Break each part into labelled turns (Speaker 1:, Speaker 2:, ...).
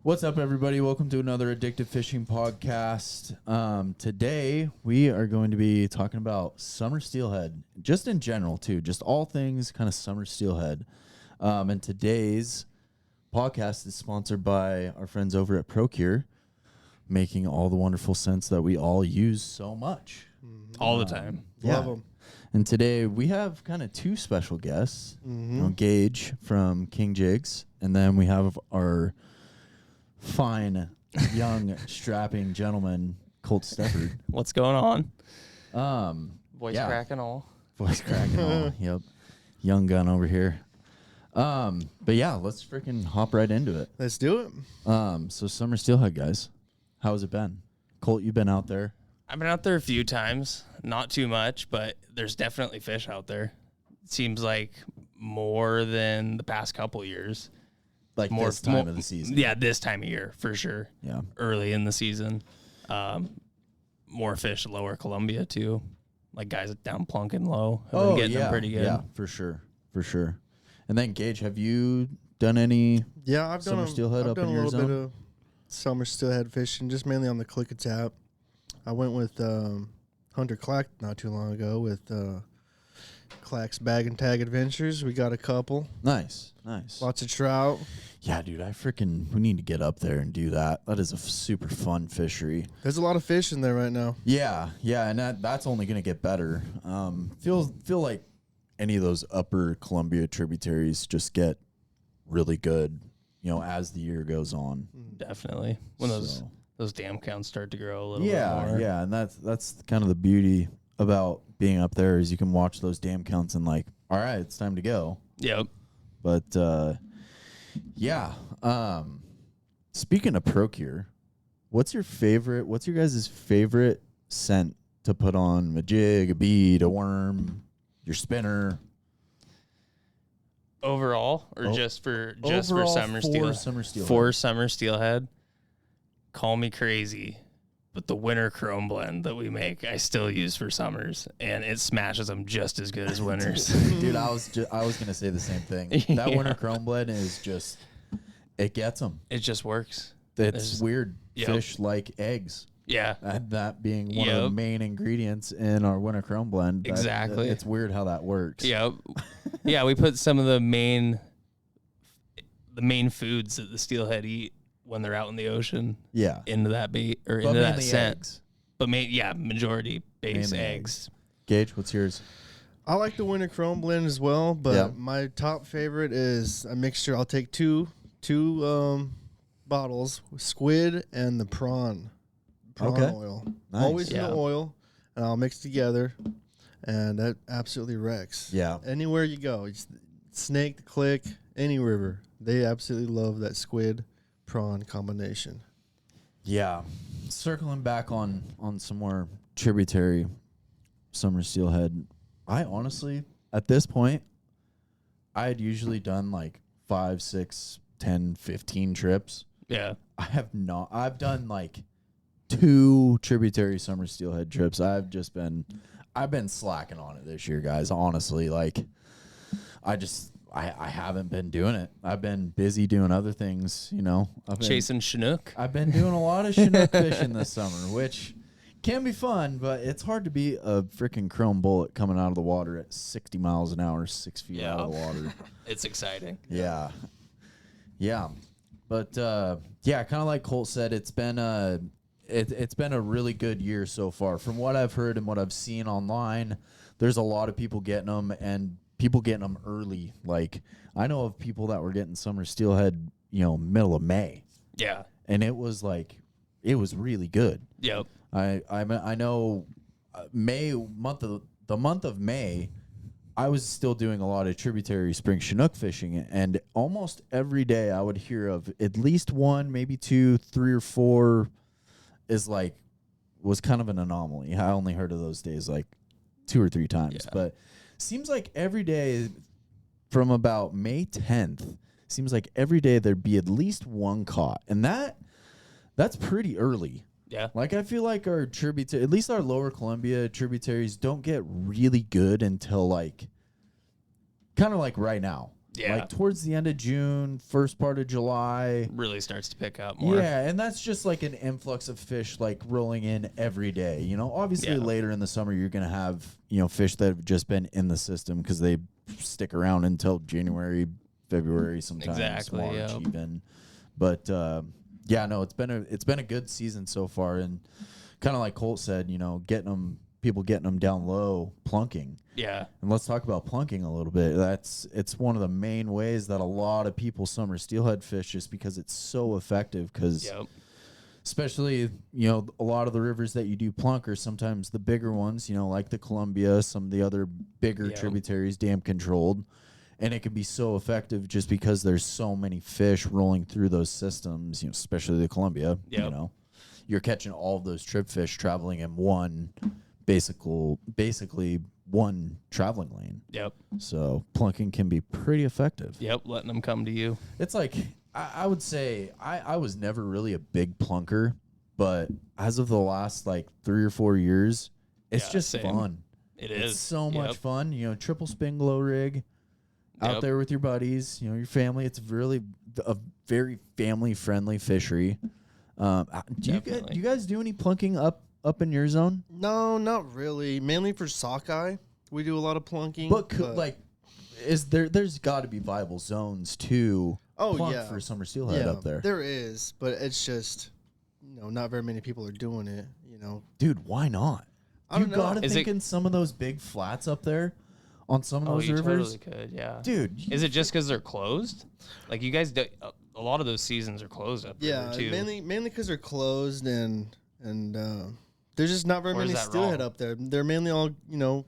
Speaker 1: What's up, everybody? Welcome to another Addictive Fishing podcast. Today, we are going to be talking about summer steelhead, just in general, too. Just all things kind of summer steelhead. And today's podcast is sponsored by our friends over at Procure, making all the wonderful scents that we all use so much.
Speaker 2: All the time.
Speaker 3: Love them.
Speaker 1: And today, we have kind of two special guests. Gage from King Jigs, and then we have our fine, young, strapping gentleman, Colt Shepard.
Speaker 2: What's going on? Voice
Speaker 1: yeah.
Speaker 2: cracking all.
Speaker 1: Voice cracking all. Yep. Young gun over here. But yeah, let's freaking hop right into it.
Speaker 3: Let's do it.
Speaker 1: So summer steelhead, guys. How's it been? Colt, you've been out there.
Speaker 2: I've been out there a few times. Not too much, but there's definitely fish out there. It seems like more than the past couple years.
Speaker 1: Like this time of the season.
Speaker 2: Yeah, this time of year, for sure.
Speaker 1: Yeah.
Speaker 2: Early in the season. More fish lower Columbia, too. Like guys down Plunk and Low have been getting them pretty good.
Speaker 1: Yeah, for sure. For sure. And then, Gage, have you done any
Speaker 3: I've
Speaker 1: summer
Speaker 3: done
Speaker 1: steelhead up in your
Speaker 3: a little
Speaker 1: zone?
Speaker 3: bit of summer steelhead fishing, just mainly on the Click a Tap. I went with Hunter Clack not too long ago with Clack's Bag and Tag Adventures. We got a couple.
Speaker 1: Nice.
Speaker 3: Lots of trout.
Speaker 1: Yeah, dude, we need to get up there and do that. That is a super fun fishery.
Speaker 3: There's a lot of fish in there right now.
Speaker 1: Yeah, and that's only going to get better. Feel like any of those upper Columbia tributaries just get really good, as the year goes on.
Speaker 2: Definitely. When those dam counts start to grow a little bit more.
Speaker 1: Yeah, and that's kind of the beauty about being up there is you can watch those dam counts and like, all right, it's time to go.
Speaker 2: Yep.
Speaker 1: But speaking of Procure, what's your guys' favorite scent to put on a jig, a bead, a worm, your spinner?
Speaker 2: Overall, or just for summer steelhead?
Speaker 1: For
Speaker 2: summer steelhead. Call me crazy, but the winter chrome blend that we make, I still use for summers, and it smashes them just as good as winters.
Speaker 1: Dude, I was gonna say the same thing. That winter chrome blend is just, it gets them.
Speaker 2: It just works.
Speaker 1: It's weird. Fish like eggs.
Speaker 2: Yeah.
Speaker 1: That being one of the main ingredients in our winter chrome blend.
Speaker 2: Exactly.
Speaker 1: It's weird how that works.
Speaker 2: Yep. Yeah, we put some of the main foods that the steelhead eat when they're out in the ocean.
Speaker 1: Yeah.
Speaker 2: Into that bait or into that scent.
Speaker 1: Eggs.
Speaker 2: But majority base
Speaker 1: Mainly
Speaker 2: eggs.
Speaker 1: Gage, what's yours?
Speaker 3: I like the winter chrome blend as well, but my top favorite is a mixture. I'll take two bottles, squid and the prawn oil.
Speaker 1: Nice.
Speaker 3: Always in the oil, and I'll mix together, and that absolutely wrecks.
Speaker 1: Yeah.
Speaker 3: Anywhere you go, Snake, the Click, any river, they absolutely love that squid prawn combination.
Speaker 1: Yeah. Circling back on some more tributary summer steelhead, I honestly, at this point, I had usually done like 5, 6, 10, 15 trips.
Speaker 2: Yeah.
Speaker 1: I've done like 2 tributary summer steelhead trips. I've been slacking on it this year, guys. Honestly, like I haven't been doing it. I've been busy doing other things,
Speaker 2: Chasing Chinook.
Speaker 1: I've been doing a lot of Chinook fishing this summer, which can be fun, but it's hard to beat a freaking chrome bullet coming out of the water at 60 miles an hour, 6 feet out of the water.
Speaker 2: It's exciting.
Speaker 1: Yeah. But kind of like Colt said, it's been a really good year so far. From what I've heard and what I've seen online, there's a lot of people getting them, and people getting them early. Like, I know of people that were getting summer steelhead, middle of May.
Speaker 2: Yeah.
Speaker 1: And it was really good.
Speaker 2: Yep.
Speaker 1: I know the month of May, I was still doing a lot of tributary spring Chinook fishing, and almost every day I would hear of at least 1, maybe 2, 3 or 4 was kind of an anomaly. I only heard of those days like 2 or 3 times, but seems like every day from about May 10th, seems like every day there'd be at least 1 caught, and that's pretty early.
Speaker 2: Yeah.
Speaker 1: Like, I feel like our at least our lower Columbia tributaries don't get really good until kind of like right now.
Speaker 2: Yeah.
Speaker 1: Like towards the end of June, first part of July.
Speaker 2: Really starts to pick up more.
Speaker 1: Yeah, and that's just like an influx of fish like rolling in every day. You know, obviously later in the summer you're gonna have, you know, fish that have just been in the system because they stick around until January, February, sometimes March even. But yeah, no, it's been a good season so far, and kind of like Colt said, you know, people getting them down low, plunking.
Speaker 2: Yeah.
Speaker 1: And let's talk about plunking a little bit. It's one of the main ways that a lot of people summer steelhead fish, just because it's so effective. Because especially, you know, a lot of the rivers that you do plunk are sometimes the bigger ones, you know, like the Columbia, some of the other bigger tributaries, dam controlled. And it can be so effective just because there's so many fish rolling through those systems, you know, especially the Columbia. You know, you're catching all of those trip fish traveling in one basically one traveling lane. Yep. So plunking can be pretty effective.
Speaker 2: Yep, letting them come to you.
Speaker 1: It's like, I would say I was never really a big plunker, but as of the last like 3 or 4 years, it's just fun. It's so much fun. You know, triple spin glow rig out there with your buddies, you know, your family. It's really a very family friendly fishery. Do you guys do any plunking up in your zone?
Speaker 3: No, not really. Mainly for sockeye, we do a lot of plunking.
Speaker 1: But like, there's got to be viable zones to plunk for summer steelhead up there.
Speaker 3: There is, but it's just, you know, not very many people are doing it. You know,
Speaker 1: dude, why not? You got to think in some of those big flats up there, on some of those rivers.
Speaker 2: Totally could, yeah,
Speaker 1: dude.
Speaker 2: Is it just because they're closed? Like you guys, a lot of those seasons are closed up there too.
Speaker 3: mainly because they're closed and there's just not very many steelhead up there. They're mainly all, you know,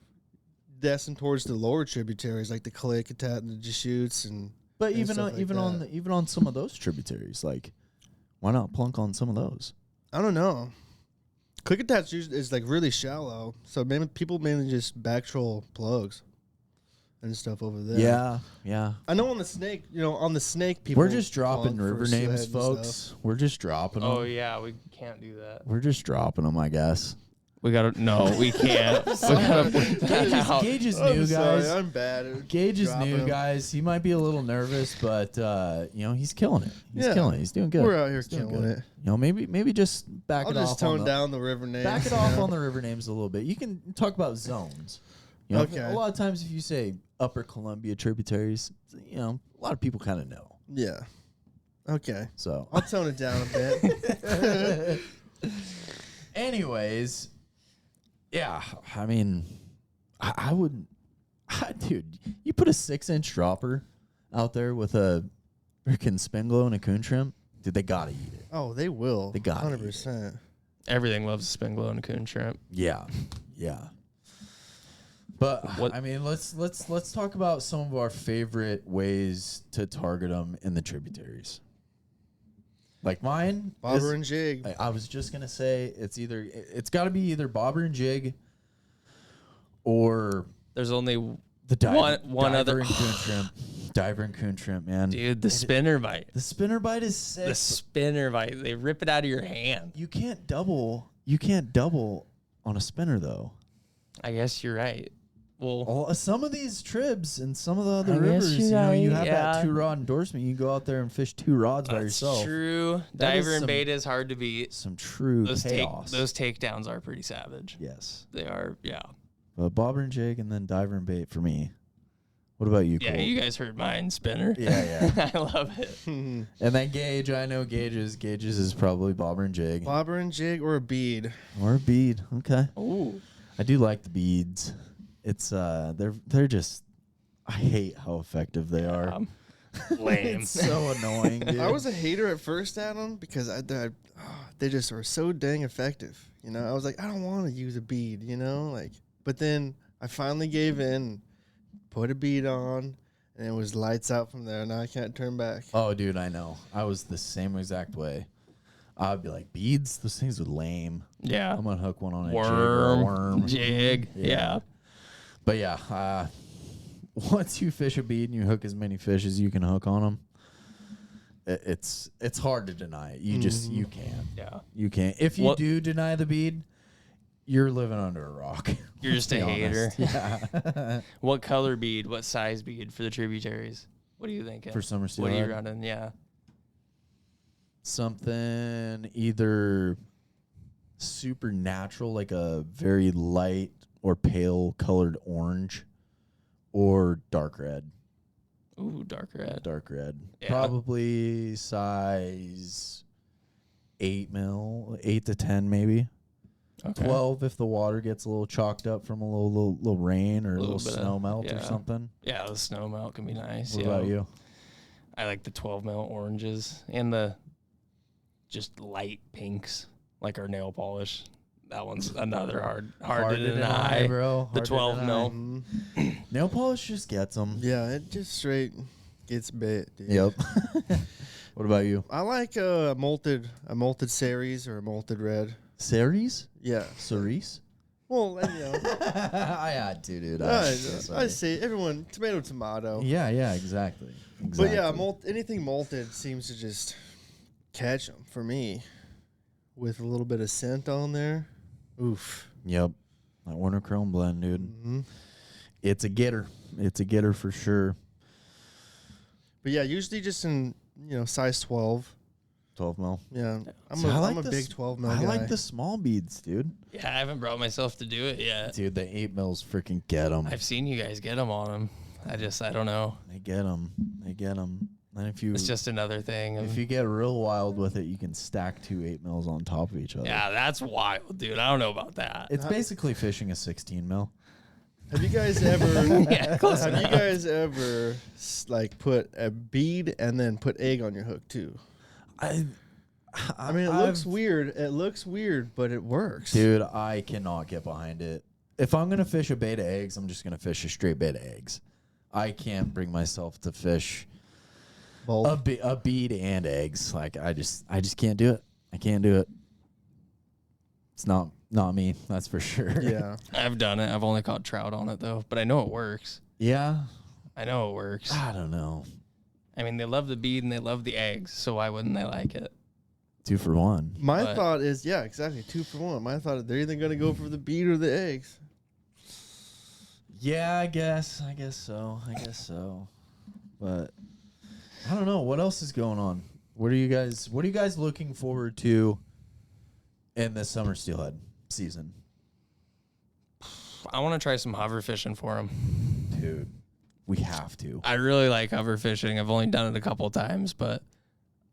Speaker 3: destined towards the lower tributaries like the Clickitat and the Deschutes and.
Speaker 1: But even on some of those tributaries, like, why not plunk on some of those?
Speaker 3: I don't know. Clickitat is like really shallow, so people mainly just back troll plugs and stuff over there.
Speaker 1: Yeah.
Speaker 3: I know on the snake, people.
Speaker 1: We're just dropping river names, folks. We're just dropping them.
Speaker 2: Oh yeah, we can't do that.
Speaker 1: We're just dropping them, I guess.
Speaker 2: We gotta we can't.
Speaker 1: Gage is new, guys.
Speaker 3: Sorry, I'm bad.
Speaker 1: Gage is new, guys. He might be a little nervous, but you know, he's killing it. He's killing it. He's doing good.
Speaker 3: We're out here killing it.
Speaker 1: You know, maybe just back it off.
Speaker 3: I'll just tone down the river names.
Speaker 1: Back it off on the river names a little bit. You can talk about zones. You know, a lot of times if you say Upper Columbia tributaries, you know, a lot of people kind of know.
Speaker 3: Yeah. Okay.
Speaker 1: So
Speaker 3: I'll tone it down a bit.
Speaker 1: Anyways, yeah, I mean, I wouldn't, dude. You put a 6-inch dropper out there with a freaking spin glow and a coon shrimp, dude. They gotta eat it.
Speaker 3: Oh, they will.
Speaker 1: They got
Speaker 3: 100%.
Speaker 2: Everything loves a spin glow and a coon shrimp.
Speaker 1: Yeah. But I mean, let's talk about some of our favorite ways to target them in the tributaries. Like mine,
Speaker 3: bobber and jig.
Speaker 1: I was just gonna say it's got to be either bobber and jig, or
Speaker 2: there's only
Speaker 1: the
Speaker 2: one other
Speaker 1: and coon shrimp. Diver and coon shrimp, man.
Speaker 2: Dude, the spinner bite.
Speaker 1: The spinner bite is sick.
Speaker 2: The spinner bite. They rip it out of your hand.
Speaker 1: You can't double on a spinner though.
Speaker 2: I guess you're right. Well,
Speaker 1: some of these tribs and some of the other rivers, you have that 2-rod endorsement. You can go out there and fish 2 rods by yourself.
Speaker 2: That's true. Diver and bait is hard to beat.
Speaker 1: Some true chaos.
Speaker 2: Those takedowns are pretty savage.
Speaker 1: Yes.
Speaker 2: They are, yeah.
Speaker 1: Bobber and jig and then diver and bait for me. What about you, Cole?
Speaker 2: Yeah, you guys heard mine, spinner.
Speaker 1: Yeah.
Speaker 2: I love it.
Speaker 1: And then Gage, I know Gage's is probably bobber and jig.
Speaker 3: Bobber and jig or a bead.
Speaker 1: Or a bead, okay.
Speaker 2: Ooh.
Speaker 1: I do like the beads. It's they're just, I hate how effective they are.
Speaker 2: Lame.
Speaker 1: It's so annoying, dude.
Speaker 3: I was a hater at first at them because they just were so dang effective. You know, I was like, I don't want to use a bead, you know, like. But then I finally gave in, put a bead on, and it was lights out from there. Now I can't turn back.
Speaker 1: Oh, dude, I know. I was the same exact way. I'd be like, beads? Those things are lame.
Speaker 2: Yeah.
Speaker 1: I'm going to hook one on a
Speaker 2: worm. Jig. Yeah.
Speaker 1: But yeah, once you fish a bead and you hook as many fish as you can hook on them, it's hard to deny it. You can't.
Speaker 2: Yeah.
Speaker 1: You can't. If you do deny the bead, you're living under a rock.
Speaker 2: You're just a hater.
Speaker 1: Yeah.
Speaker 2: What color bead? What size bead for the tributaries? What are you thinking?
Speaker 1: for summer
Speaker 2: What
Speaker 1: steelhead?
Speaker 2: are you running? Yeah.
Speaker 1: Something either super natural, like a very light or pale colored orange, or dark red.
Speaker 2: Ooh, dark red.
Speaker 1: Dark red.
Speaker 2: Yeah.
Speaker 1: Probably size 8 to 10 maybe.
Speaker 2: Okay.
Speaker 1: 12 if the water gets a little chalked up from a little rain or a little
Speaker 2: bit
Speaker 1: snow
Speaker 2: of-
Speaker 1: melt or
Speaker 2: yeah.
Speaker 1: something.
Speaker 2: Yeah, the snow melt can be nice.
Speaker 1: What
Speaker 2: yeah.
Speaker 1: about you?
Speaker 2: I like the 12 mil oranges and the just light pinks, like our nail polish. That one's another hard to deny.
Speaker 1: bro.
Speaker 2: The
Speaker 1: Hard to
Speaker 2: 12
Speaker 1: deny.
Speaker 2: mil.
Speaker 3: Mhm.
Speaker 1: Nail polish just gets them.
Speaker 3: Yeah, it just straight gets bit, dude.
Speaker 1: Yep. What about you?
Speaker 3: I like a malted ceres or a malted red.
Speaker 1: Ceres?
Speaker 3: Yeah.
Speaker 1: Cerise?
Speaker 3: Well, and, you know,
Speaker 1: I had to, dude.
Speaker 3: I say everyone tomato.
Speaker 1: Yeah, exactly.
Speaker 3: But yeah, anything malted seems to just catch them for me, with a little bit of scent on there. Oof.
Speaker 1: Yep. That winter chrome blend, dude.
Speaker 3: Mm-hmm.
Speaker 1: It's a getter. It's a getter for sure.
Speaker 3: But yeah, usually just in size 12.
Speaker 1: 12 mil.
Speaker 3: Yeah,
Speaker 1: See, I
Speaker 3: I'm
Speaker 1: like
Speaker 3: a
Speaker 1: the
Speaker 3: big 12 mil
Speaker 1: I
Speaker 3: guy.
Speaker 1: like the small beads, dude.
Speaker 2: Yeah, I haven't brought myself to do it yet.
Speaker 1: Dude, the 8 mils freaking get them.
Speaker 2: I've seen you guys get them on them. I don't know.
Speaker 1: They get them. And if you
Speaker 2: It's just another thing.
Speaker 1: if you get real wild with it, you can stack 2 8 mils on top of each other.
Speaker 2: Yeah, that's wild, dude. I don't know about that.
Speaker 1: It's basically fishing a 16 mil.
Speaker 3: Have you guys ever?
Speaker 2: Yeah, close
Speaker 3: have you
Speaker 2: enough.
Speaker 3: guys ever like put a bead and then put egg on your hook too?
Speaker 1: I
Speaker 3: mean, it looks weird. It looks weird, but it works.
Speaker 1: Dude, I cannot get behind it. If I'm gonna fish a bait of eggs, I'm just gonna fish a straight bait of eggs. I can't bring myself to fish
Speaker 3: Both.
Speaker 1: a bead and eggs. Like I just can't do it. I can't do it. It's not me. That's for sure.
Speaker 3: Yeah.
Speaker 2: I've done it. I've only caught trout on it though, but I know it works.
Speaker 1: Yeah.
Speaker 2: I know it works.
Speaker 1: I don't know.
Speaker 2: I mean, they love the bead and they love the eggs, so why wouldn't they like it?
Speaker 1: 2 for 1.
Speaker 3: My
Speaker 2: But-
Speaker 3: thought is, yeah, exactly, 2 for 1. My thought, they're either gonna go for the bead or the eggs.
Speaker 1: Yeah, I guess so. But I don't know what else is going on. What are you guys looking forward to in this summer steelhead season?
Speaker 2: I want to try some hover fishing for them.
Speaker 1: Dude, we have to.
Speaker 2: I really like hover fishing. I've only done it a couple times, but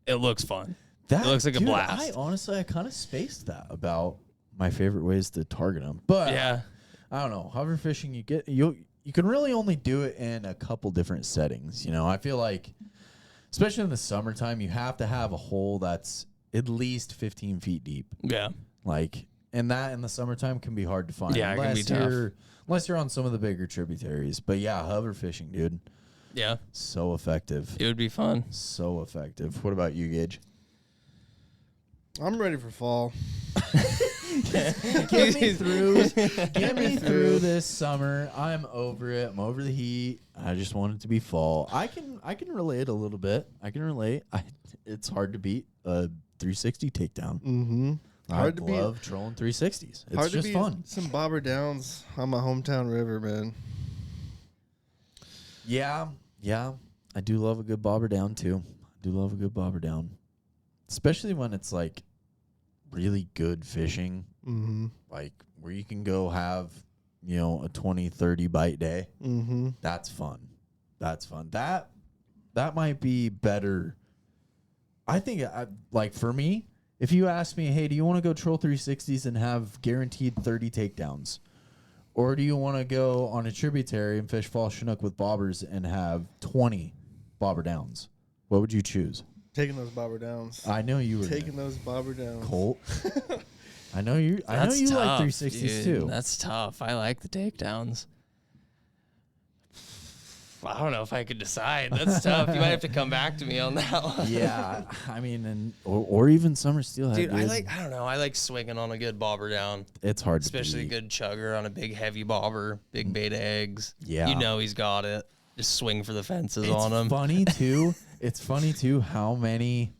Speaker 2: it looks fun. It looks like a blast.
Speaker 1: I kind of spaced that about my favorite ways to target them. But
Speaker 2: Yeah.
Speaker 1: I don't know. Hover fishing, you can really only do it in a couple different settings. I feel like, especially in the summertime, you have to have a hole that's at least 15 feet deep.
Speaker 2: Yeah.
Speaker 1: Like, and that in the summertime can be hard to find.
Speaker 2: Yeah, it can be tough.
Speaker 1: Unless you're on some of the bigger tributaries. But yeah, hover fishing, dude,
Speaker 2: Yeah.
Speaker 1: so effective.
Speaker 2: It would be fun.
Speaker 1: So effective. What about you, Gage?
Speaker 3: I'm ready for fall.
Speaker 1: Get me through this summer. I'm over it. I'm over the heat. I just want it to be fall. I can relate a little bit. I can relate. It's hard to beat a 360 takedown.
Speaker 3: Mm-hmm.
Speaker 1: I love trolling 360s. It's
Speaker 3: hard
Speaker 1: just
Speaker 3: to beat
Speaker 1: fun.
Speaker 3: some bobber downs on my hometown river, man.
Speaker 1: Yeah. I do love a good bobber down too. Especially when it's like really good fishing,
Speaker 3: Mm-hmm.
Speaker 1: like where you can go have, a 20, 30 bite day.
Speaker 3: Mm-hmm.
Speaker 1: That's fun. That might be better. I think, like for me, if you ask me, hey, do you want to go troll 360s and have guaranteed 30 takedowns? Or do you want to go on a tributary and fish fall Chinook with bobbers and have 20 bobber downs? What would you choose?
Speaker 3: Taking those bobber downs.
Speaker 1: I know you were
Speaker 3: Taking those bobber downs.
Speaker 1: Colt. I know you like 360s too.
Speaker 2: That's tough. I like the takedowns. I don't know if I could decide. That's tough. You might have to come back to me on that one.
Speaker 1: Yeah, I mean, or even summer steelhead.
Speaker 2: Dude, I don't know. I like swinging on a good bobber down.
Speaker 1: It's hard
Speaker 2: Especially a
Speaker 1: to beat.
Speaker 2: good chugger on a big heavy bobber, big beta eggs.
Speaker 1: Yeah.
Speaker 2: You know he's got it. Just swing for the fences
Speaker 1: It's
Speaker 2: on him.
Speaker 1: funny too. It's funny too how many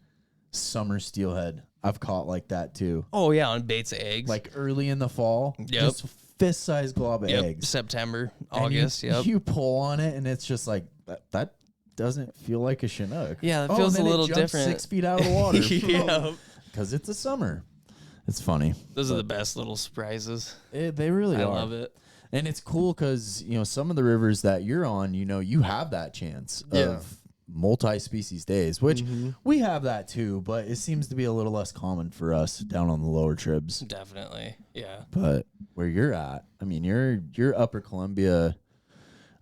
Speaker 1: summer steelhead I've caught like that too.
Speaker 2: Oh, yeah, on baits of eggs.
Speaker 1: Like early in the fall,
Speaker 2: Yep.
Speaker 1: just fist-sized glob of eggs.
Speaker 2: September,
Speaker 1: And
Speaker 2: August,
Speaker 1: you pull on it, and it's just like that doesn't feel like a Chinook.
Speaker 2: Yeah, it feels
Speaker 1: and
Speaker 2: a
Speaker 1: then
Speaker 2: little
Speaker 1: it jumps
Speaker 2: different.
Speaker 1: 6 feet out of the water.
Speaker 2: Yeah.
Speaker 1: Because it's the summer. It's funny.
Speaker 2: Those are the best little surprises.
Speaker 1: They really
Speaker 2: I
Speaker 1: are.
Speaker 2: love it.
Speaker 1: And it's cool because, some of the rivers that you're on, you have that chance of multi-species days, which we have that too, but it seems to be a little less common for us down on the lower tribs.
Speaker 2: Definitely. Yeah.
Speaker 1: But where you're at, I mean, you're Upper Columbia.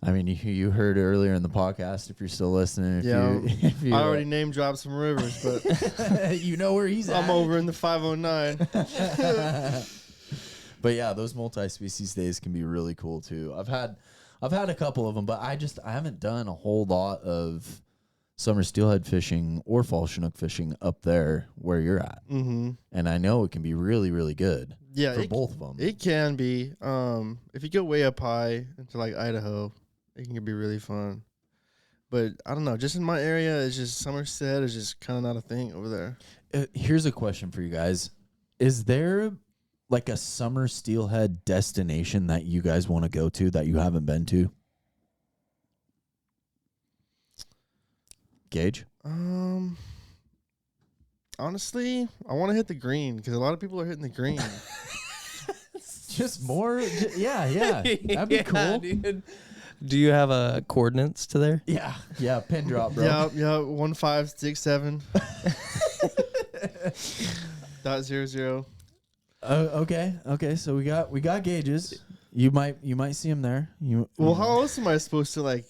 Speaker 1: I mean, you heard earlier in the podcast, if you're still listening. If you
Speaker 3: I already name dropped some rivers, but
Speaker 1: you know where he's at.
Speaker 3: I'm over in the 509.
Speaker 1: But yeah, those multi-species days can be really cool too. I've had a couple of them, but I haven't done a whole lot of summer steelhead fishing or fall Chinook fishing up there where you're at. Mm-hmm. And I know it can be really, really good.
Speaker 3: Yeah,
Speaker 1: for both of them.
Speaker 3: It can be. If you go way up high into like Idaho, it can be really fun. But I don't know. Just in my area, it's just summer steelhead is just kind of not a thing over there.
Speaker 1: Here's a question for you guys: is there like a summer steelhead destination that you guys want to go to that you haven't been to? Gage?
Speaker 3: Honestly, I want to hit the green because a lot of people are hitting the green.
Speaker 1: Just more? Yeah. That'd be cool.
Speaker 2: Dude. Do you have coordinates to there?
Speaker 1: Yeah, pin drop, bro.
Speaker 3: Yeah, 1567. .00.
Speaker 1: Okay. So we got gauges. You might see them there.
Speaker 3: Well, how else am I supposed to like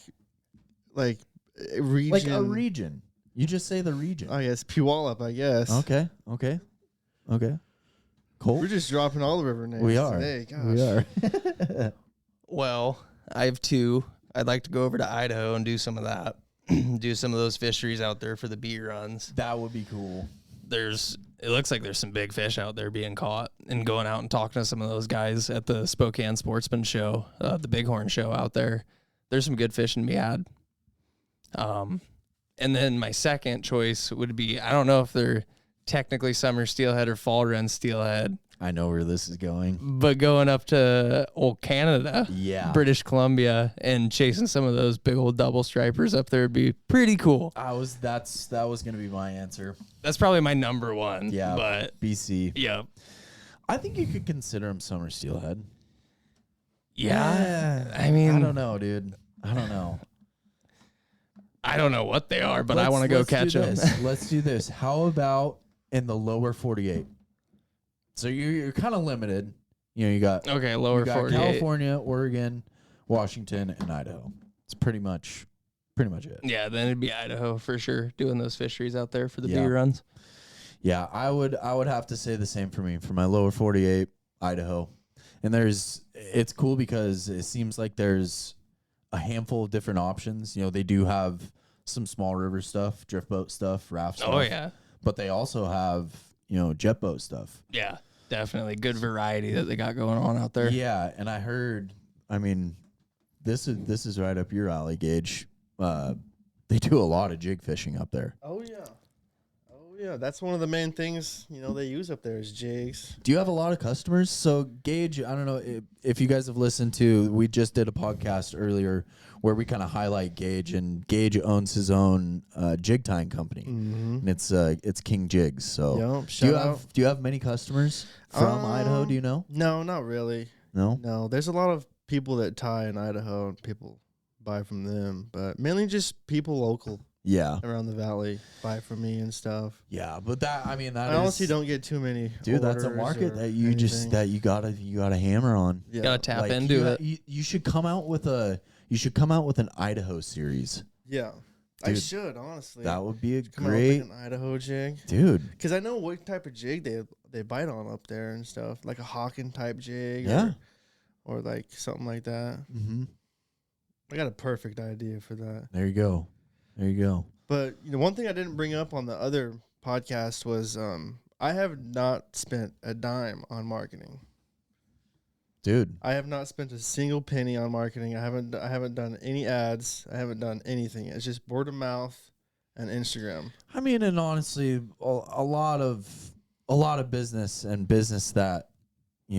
Speaker 3: region?
Speaker 1: Like a region. You just say the region.
Speaker 3: I guess Puyallup. I guess.
Speaker 1: Okay. Colt?
Speaker 3: We're just dropping all the river names.
Speaker 1: We are.
Speaker 3: Today. Gosh.
Speaker 1: We are.
Speaker 2: Well, I have two. I'd like to go over to Idaho and do some of that. Do some of those fisheries out there for the beat runs.
Speaker 1: That would be cool.
Speaker 2: It looks like there's some big fish out there being caught, and going out and talking to some of those guys at the Spokane Sportsman Show, the Bighorn Show out there. There's some good fishing to be had. And then my second choice would be, I don't know if they're technically summer steelhead or fall run steelhead,
Speaker 1: I know where this is going.
Speaker 2: but going up to old Canada, British Columbia, and chasing some of those big old double stripers up there would be pretty cool.
Speaker 1: That was gonna be my answer.
Speaker 2: That's probably my number one.
Speaker 1: Yeah,
Speaker 2: but
Speaker 1: BC.
Speaker 2: yeah,
Speaker 1: I think you could consider them summer steelhead.
Speaker 2: yeah. I mean,
Speaker 1: I don't know, dude. I don't know.
Speaker 2: I don't know what they are, but I want to go catch them.
Speaker 1: Let's do this. How about in the lower 48? So you're kind of limited. You got
Speaker 2: lower 48.
Speaker 1: California, Oregon, Washington, and Idaho. It's pretty much it.
Speaker 2: Yeah, then it'd be Idaho for sure, doing those fisheries out there for the
Speaker 1: Yeah.
Speaker 2: beat runs.
Speaker 1: Yeah, I would have to say the same for me. For my lower 48, Idaho. And it's cool because it seems like there's a handful of different options. They do have some small river stuff, drift boat stuff, raft stuff.
Speaker 2: Oh yeah.
Speaker 1: But they also have, jet boat stuff.
Speaker 2: Yeah, definitely good variety that they got going on out there.
Speaker 1: Yeah, and I heard, this is right up your alley, Gage. They do a lot of jig fishing up there.
Speaker 3: Oh yeah. That's one of the main things they use up there is jigs.
Speaker 1: Do you have a lot of customers? So Gage, I don't know if you guys have listened to, we just did a podcast earlier where we kind of highlight Gage, and Gage owns his own jig tying company, and it's King Jigs. So do you have many customers from Idaho? Do you know?
Speaker 3: No, not really. No. There's a lot of people that tie in Idaho and people buy from them, but mainly just people local.
Speaker 1: Yeah,
Speaker 3: around the valley buy from me and stuff.
Speaker 1: Yeah, but that
Speaker 3: I honestly don't get too many.
Speaker 1: Dude, that's a market that you gotta hammer on.
Speaker 2: Yeah. Gotta tap into it.
Speaker 1: You should come out with an Idaho series.
Speaker 3: Yeah, dude, I should honestly.
Speaker 1: That would be a
Speaker 3: come
Speaker 1: great
Speaker 3: out with an Idaho jig,
Speaker 1: dude.
Speaker 3: Because I know what type of jig they bite on up there and stuff, like a Hawken type jig.
Speaker 1: Yeah,
Speaker 3: or like something like that. Mm-hmm. I got a perfect idea for that.
Speaker 1: There you go.
Speaker 3: But one thing I didn't bring up on the other podcast was I have not spent a dime on marketing.
Speaker 1: Dude,
Speaker 3: I have not spent a single penny on marketing. I haven't done any ads. I haven't done anything. It's just word of mouth and Instagram.
Speaker 1: And honestly, a lot of business that, I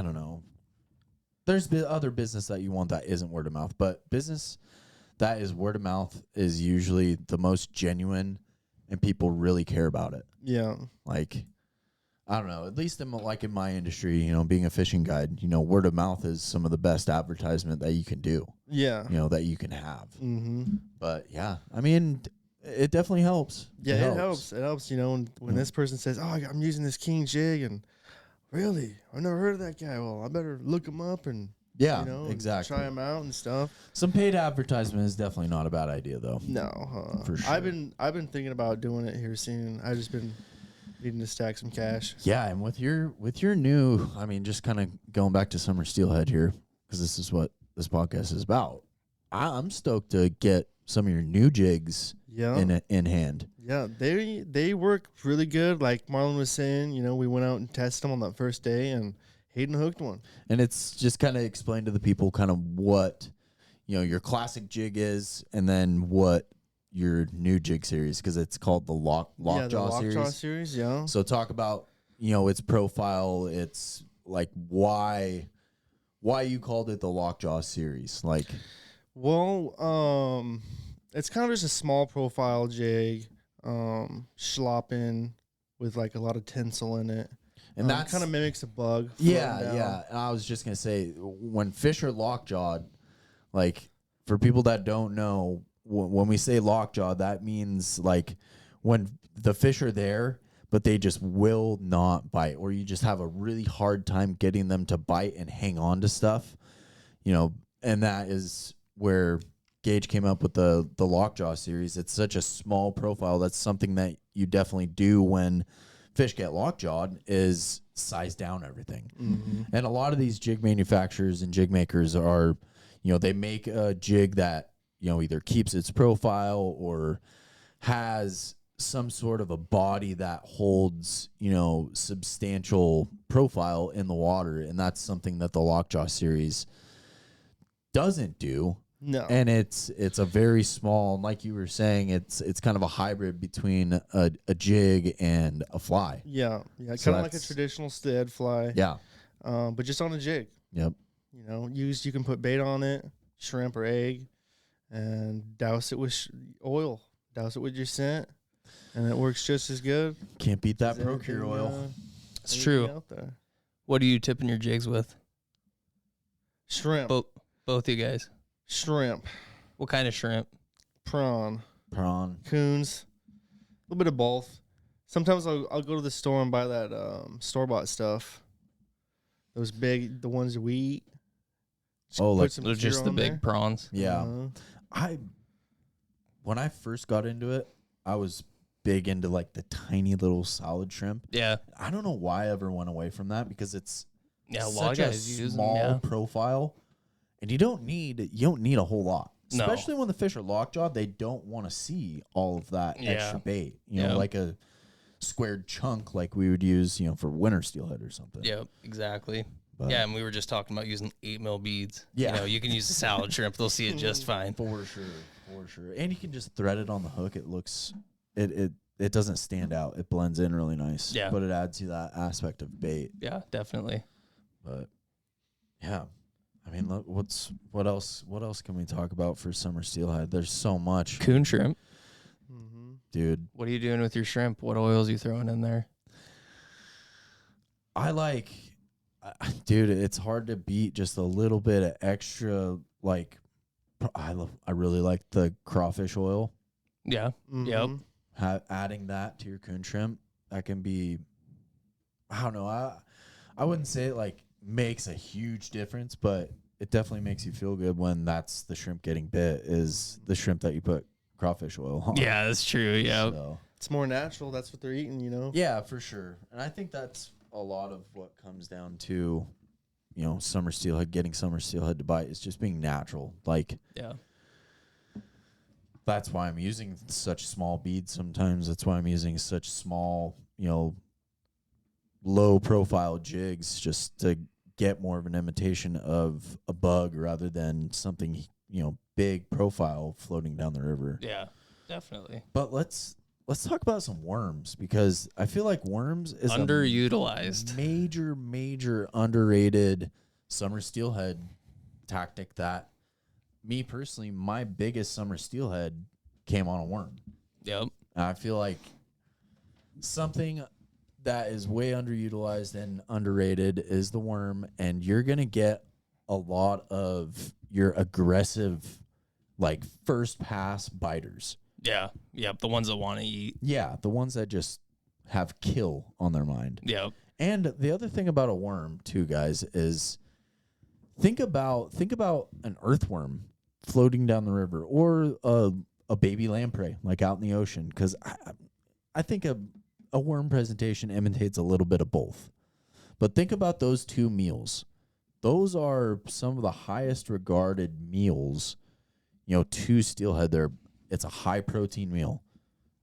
Speaker 1: don't know. There's other business that you want that isn't word of mouth, but business that is word of mouth is usually the most genuine, and people really care about it.
Speaker 3: Yeah.
Speaker 1: Like, I don't know, at least in my industry, being a fishing guide, word of mouth is some of the best advertisement that you can do.
Speaker 3: Yeah.
Speaker 1: That you can have.
Speaker 3: Mm-hmm.
Speaker 1: But yeah, I mean, it definitely helps.
Speaker 3: Yeah, it helps. It helps, when this person says, "Oh, I'm using this King Jig," and really, I've never heard of that guy. Well, I better look him up and
Speaker 1: Yeah,
Speaker 3: and
Speaker 1: exactly.
Speaker 3: try him out and stuff.
Speaker 1: Some paid advertisement is definitely not a bad idea, though.
Speaker 3: No,
Speaker 1: For sure.
Speaker 3: I've been thinking about doing it here soon. I just been needing to stack some cash.
Speaker 1: Yeah, and with your new, I mean, just kind of going back to Summer Steelhead here, because this is what this podcast is about. I'm stoked to get some of your new jigs in hand.
Speaker 3: Yeah, they work really good. Like Marlon was saying, we went out and tested them on that first day, and Hayden hooked one.
Speaker 1: And it's just kind of explain to the people kind of what, your classic jig is, and then what your new jig series, because it's called the Lockjaw series.
Speaker 3: Lockjaw series, yeah.
Speaker 1: So talk about, its profile. It's like why you called it the Lockjaw series. Like,
Speaker 3: well, it's kind of just a small profile jig, schlopping with like a lot of tinsel in it.
Speaker 1: And that
Speaker 3: kind of mimics a bug.
Speaker 1: Yeah. And I was just going to say, when fish are lockjawed, like, for people that don't know, when we say lockjaw, that means like when the fish are there, but they just will not bite, or you just have a really hard time getting them to bite and hang on to stuff, and that is where Gage came up with the Lockjaw series. It's such a small profile. That's something that you definitely do when fish get lockjawed, is size down everything.
Speaker 3: Mm-hmm.
Speaker 1: And a lot of these jig manufacturers and jig makers are, they make a jig that, either keeps its profile or has some sort of a body that holds, substantial profile in the water. And that's something that the Lockjaw series doesn't do.
Speaker 3: No.
Speaker 1: And it's a very small, like you were saying, it's kind of a hybrid between a jig and a fly.
Speaker 3: Yeah.
Speaker 1: So
Speaker 3: Kind of like a traditional stead fly.
Speaker 1: Yeah.
Speaker 3: But just on a jig.
Speaker 1: Yep.
Speaker 3: You can put bait on it, shrimp or egg, and douse it with oil. Douse it with your scent, and it works just as good.
Speaker 1: Can't beat that Procure oil.
Speaker 2: It's true.
Speaker 3: Out there.
Speaker 2: What are you tipping your jigs with?
Speaker 3: Shrimp.
Speaker 2: Both you guys.
Speaker 3: Shrimp.
Speaker 2: What kind of shrimp?
Speaker 3: Prawn.
Speaker 1: Coons.
Speaker 3: Coons. A little bit of both. Sometimes I'll go to the store and buy that store-bought stuff. Those the ones that we eat.
Speaker 2: They're just the big prawns.
Speaker 1: Yeah. When I first got into it, I was big into like the tiny little solid shrimp.
Speaker 2: Yeah.
Speaker 1: I don't know why I ever went away from that, because it's
Speaker 2: a lot
Speaker 1: such
Speaker 2: of
Speaker 1: a
Speaker 2: guys use
Speaker 1: small
Speaker 2: them,
Speaker 1: profile, and you don't need a whole lot.
Speaker 2: No.
Speaker 1: Especially when the fish are lockjawed, they don't want to see all of that extra bait. Like a squared chunk like we would use, for winter steelhead or something.
Speaker 2: Yep, exactly.
Speaker 1: But
Speaker 2: yeah, and we were just talking about using 8 mil beads.
Speaker 1: Yeah.
Speaker 2: You can use a salad shrimp; they'll see it just fine.
Speaker 1: For sure. And you can just thread it on the hook. It looks it doesn't stand out. It blends in really nice.
Speaker 2: Yeah.
Speaker 1: But it adds to that aspect of bait.
Speaker 2: Yeah, definitely.
Speaker 1: But yeah. I mean, what else can we talk about for summer steelhead? There's so much.
Speaker 2: Coon shrimp.
Speaker 3: Mm-hmm.
Speaker 1: Dude.
Speaker 2: What are you doing with your shrimp? What oils are you throwing in there?
Speaker 1: Dude, it's hard to beat just a little bit of extra, like, I really like the crawfish oil.
Speaker 2: Yeah.
Speaker 3: Mm-hmm.
Speaker 2: Yep.
Speaker 1: Adding that to your coon shrimp, that can be, I don't know, I wouldn't say it like makes a huge difference, but it definitely makes you feel good when that's the shrimp getting bit, is the shrimp that you put crawfish oil on.
Speaker 2: Yeah, that's true. Yeah.
Speaker 1: So,
Speaker 3: It's more natural. That's what they're eating,
Speaker 1: Yeah, for sure. And I think that's a lot of what comes down to, summer steelhead, getting summer steelhead to bite, is just being natural. Like,
Speaker 2: Yeah.
Speaker 1: that's why I'm using such small beads sometimes. That's why I'm using such small, low profile jigs, just to get more of an imitation of a bug rather than something, big profile floating down the river.
Speaker 2: Yeah, definitely.
Speaker 1: But let's talk about some worms, because I feel like worms is
Speaker 2: underutilized,
Speaker 1: major underrated summer steelhead tactic that me personally, my biggest summer steelhead came on a worm.
Speaker 2: Yep.
Speaker 1: I feel like something that is way underutilized and underrated is the worm, and you're going to get a lot of your aggressive, like, first pass biters.
Speaker 2: Yeah. Yep. The ones that want to eat.
Speaker 1: Yeah, the ones that just have kill on their mind.
Speaker 2: Yep.
Speaker 1: And the other thing about a worm, too, guys, is think about an earthworm floating down the river or a baby lamprey, like out in the ocean, because I think a worm presentation imitates a little bit of both. But think about those two meals. Those are some of the highest regarded meals, to steelhead. It's a high protein meal.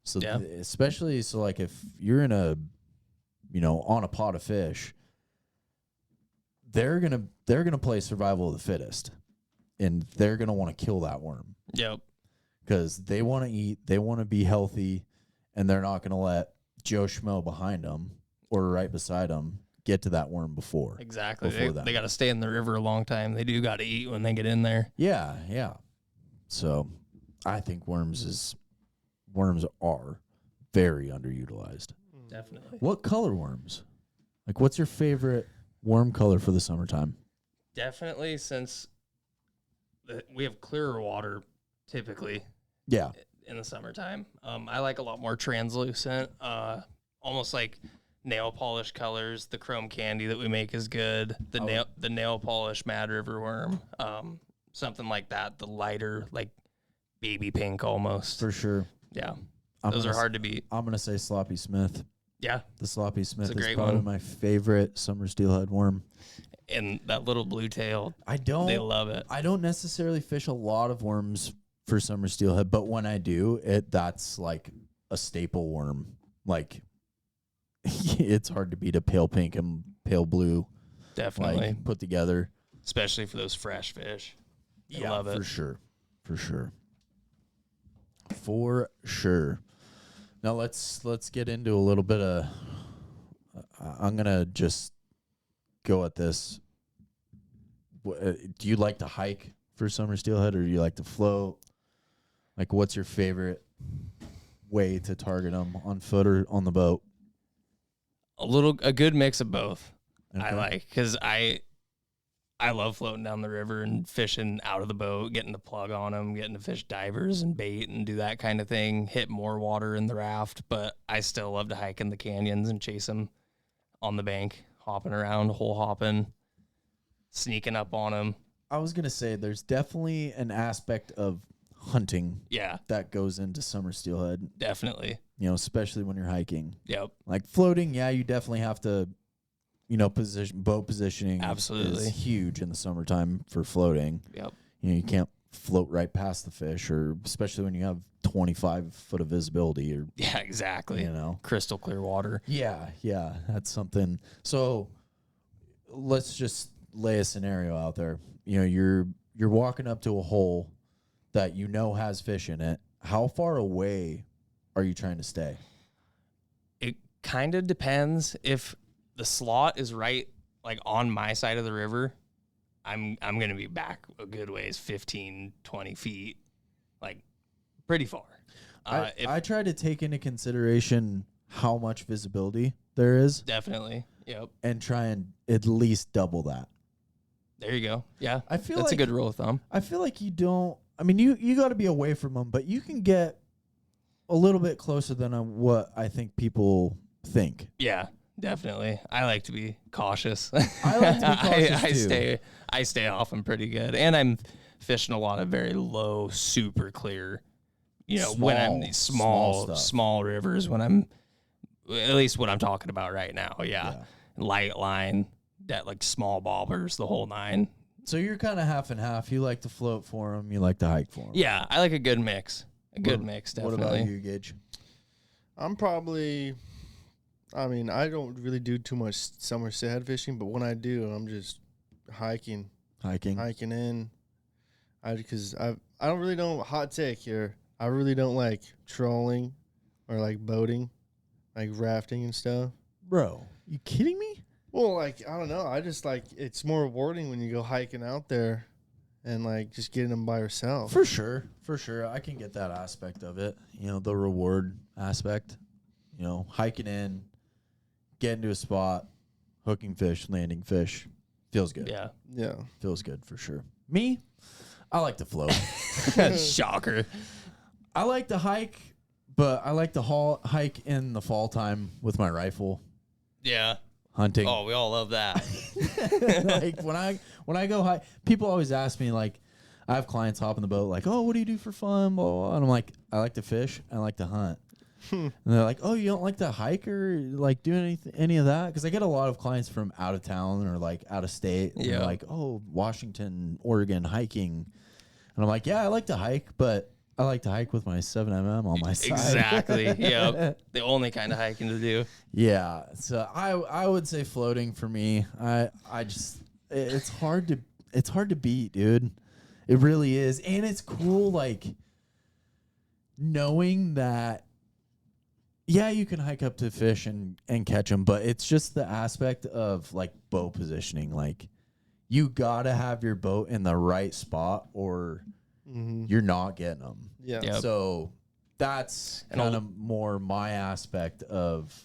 Speaker 1: So especially like if you're in on a pot of fish, they're gonna play survival of the fittest, and they're gonna want to kill that worm.
Speaker 2: Yep.
Speaker 1: Because they want to eat, they want to be healthy, and they're not gonna let Joe Schmo behind them or right beside them get to that worm before.
Speaker 2: Exactly. They got to stay in the river a long time. They do got to eat when they get in there.
Speaker 1: Yeah, yeah. So I think worms are very underutilized.
Speaker 2: Definitely.
Speaker 1: What color worms? Like, what's your favorite worm color for the summertime?
Speaker 2: Definitely, since we have clearer water typically.
Speaker 1: Yeah.
Speaker 2: In the summertime, I like a lot more translucent, almost like nail polish colors. The chrome candy that we make is good. The nail polish Mad River worm, something like that. The lighter, like baby pink almost.
Speaker 1: For sure.
Speaker 2: Yeah, those are hard to beat.
Speaker 1: I'm gonna say Sloppy Smith.
Speaker 2: Yeah,
Speaker 1: the Sloppy Smith is
Speaker 2: probably
Speaker 1: my favorite summer steelhead worm.
Speaker 2: And that little blue tail, they love it.
Speaker 1: I don't necessarily fish a lot of worms for summer steelhead, but when I do, that's like a staple worm. Like, it's hard to beat a pale pink and pale blue.
Speaker 2: Definitely.
Speaker 1: Like, put together.
Speaker 2: Especially for those fresh fish. I love it.
Speaker 1: For sure. For sure. For sure. Now let's get into a little bit of I'm going to just go at this. Do you like to hike for summer steelhead, or do you like to float? Like, what's your favorite way to target them, on foot or on the boat?
Speaker 2: A good mix of both.
Speaker 1: Okay.
Speaker 2: I like, because I love floating down the river and fishing out of the boat, getting the plug on them, getting to fish divers and bait and do that kind of thing, hit more water in the raft. But I still love to hike in the canyons and chase them on the bank, hopping around, hole hopping, sneaking up on them.
Speaker 1: I was going to say there's definitely an aspect of hunting that goes into summer steelhead.
Speaker 2: Definitely.
Speaker 1: Especially when you're hiking.
Speaker 2: Yep.
Speaker 1: Like floating, you definitely have to, boat positioning
Speaker 2: absolutely
Speaker 1: is huge in the summertime for floating.
Speaker 2: Yep.
Speaker 1: You can't float right past the fish, or especially when you have 25 foot of visibility, or
Speaker 2: exactly. Crystal clear water.
Speaker 1: Yeah, that's something. So let's just lay a scenario out there. You're walking up to a hole that has fish in it. How far away are you trying to stay?
Speaker 2: It kind of depends. If the slot is right, like on my side of the river, I'm going to be back a good ways, 15, 20 feet, like pretty far.
Speaker 1: I try to take into consideration how much visibility there is.
Speaker 2: Definitely. Yep.
Speaker 1: And try and at least double that.
Speaker 2: There you go. Yeah.
Speaker 1: I feel
Speaker 2: that's
Speaker 1: like
Speaker 2: a good rule of thumb.
Speaker 1: I feel like you don't. I mean, you got to be away from them, but you can get a little bit closer than what I think people think.
Speaker 2: Yeah, definitely. I like to be cautious.
Speaker 1: I like to be cautious too.
Speaker 2: I stay off them pretty good, and I'm fishing a lot of very low, super clear. When I'm these small rivers. When I'm at least what I'm talking about right now. Yeah. Light line, that like small bobbers, the whole nine.
Speaker 1: So you're kind of half and half. You like to float for them. You like to hike for them.
Speaker 2: Yeah, I like a good mix. Definitely.
Speaker 1: What about you, Gage?
Speaker 3: I'm probably, I don't really do too much summer steelhead fishing, but when I do, I'm just hiking in. Because I don't really know, hot take here. I really don't like trolling or like boating, like rafting and stuff.
Speaker 1: Bro, you kidding me?
Speaker 3: Well, like, I don't know. I just like, it's more rewarding when you go hiking out there and like just getting them by yourself.
Speaker 1: For sure. I can get that aspect of it. The reward aspect. Hiking in, getting to a spot, hooking fish, landing fish. Feels good.
Speaker 3: Yeah.
Speaker 1: Feels good for sure. Me, I like to float.
Speaker 2: Shocker.
Speaker 1: I like to hike, but I like to hike in the fall time with my rifle.
Speaker 2: Yeah.
Speaker 1: Hunting.
Speaker 2: Oh, we all love that.
Speaker 1: Like when I go hike, people always ask me, like, I have clients hop in the boat like, oh, what do you do for fun? Blah, blah, blah. And I'm like, I like to fish. I like to hunt. And they're like, oh, you don't like to hike or like do any of that? Because I get a lot of clients from out of town or like out of state. And they're like, oh, Washington, Oregon hiking. And I'm like, yeah, I like to hike, but I like to hike with my 7mm on my side.
Speaker 2: Exactly. Yep. The only kind of hiking to do.
Speaker 1: Yeah. So I would say floating for me. I just it's hard to beat, dude. It really is. And it's cool, like, knowing that, yeah, you can hike up to fish and catch them, but it's just the aspect of, like, boat positioning. Like, you got to have your boat in the right spot or you're not getting them.
Speaker 3: Yeah.
Speaker 2: Yep.
Speaker 1: So that's kind of more my aspect of,